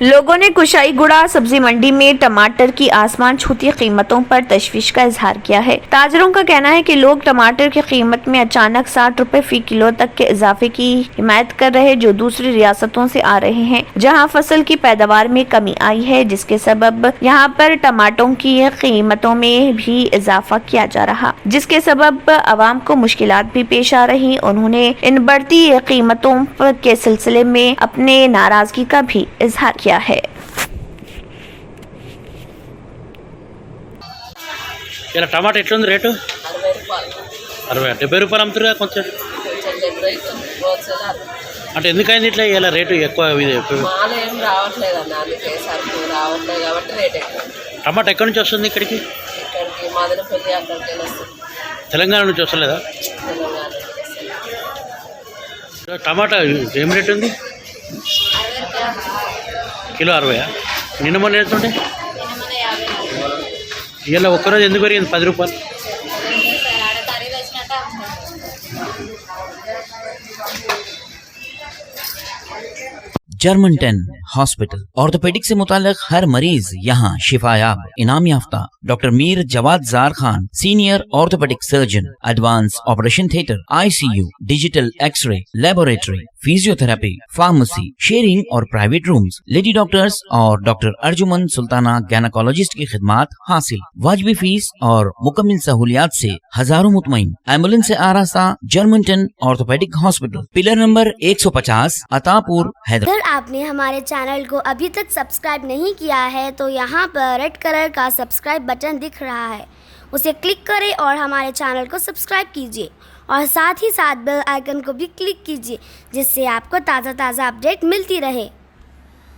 लोगों ने कुशाईगुड़ा सब्जी मंडी में टमाटर की आसमान छूती कीमतों पर तशवीश का इजहार किया है। ताजरों का कहना है कि लोग टमाटर की कीमत में अचानक 60 रुपए फी किलो तक के इजाफे की हिमायत कर रहे हैं, जो दूसरी रियासतों से आ रहे हैं, जहां फसल की पैदावार में कमी आई है, जिसके सबब यहां पर टमाटरों की कीमतों में भी इजाफा किया जा रहा, जिसके सबब आवाम को मुश्किलात भी पेश आ रही। उन्होंने इन बढ़ती कीमतों के सिलसिले में अपने नाराजगी का भी इजहार किया है। ఇలా టమాటా ఎట్లుంది రేటు? 60 రూపాయలు. 60 70 రూపాయలు అమ్ముతారుగా కొంచెం. కొంచెం 70 అవుతుంది. హోల్సేల్ అంటే ఎందుకైంది ఇట్లా ఇలా రేటు ఎక్కువ? మాలు ఏం రావట్లేదు అన్న, అందుకే సరుకు రావట్లేదు కాబట్టి రేట్ ఎక్కువ. టమాటా ఎక్కడి నుంచి వస్తుంది ఇక్కడికి? ఇక్కడికి మదనపల్లి అక్కడికి వస్తుంది. తెలంగాణ నుంచి వస్తలేదా? తెలంగాణ టమాటా ఏం రేట్ ఉంది? కిలో 60. నిన్న మొన్న ఎంతుండే? ఇలా ఒక్కరోజు ఎందుకు పెరిగింది 10 రూపాయలు? जर्मन-10 हॉस्पिटल ऑर्थोपेडिक से मुताल्लिक हर मरीज यहाँ शिफायाब। इनाम याफ्ता doctor Mir Jawad Zar Khan, senior orthopaedic surgeon, advance operation theatre, ICU, digital x ray, laboratory, physiotherapy, pharmacy, sharing और प्राइवेट रूम्स, लेडी डॉक्टर्स और डॉक्टर अर्जुमन सुल्ताना गायनेकोलॉजिस्ट की खिदमात हासिल। वाजिबी फीस और मुकम्मल सहूलियात से हजारों मुतमईन। एम्बुलेंस से आरास्ता German ten orthopaedic hospital, pillar number 150, Attapur, Hyderabad. आपने हमारे चैनल को अभी तक सब्सक्राइब नहीं किया है तो यहाँ पर रेड कलर का सब्सक्राइब बटन दिख रहा है, उसे क्लिक करें और हमारे चैनल को सब्सक्राइब कीजिए और साथ ही साथ बेल आइकन को भी क्लिक कीजिए, जिससे आपको ताज़ा अपडेट मिलती रहे।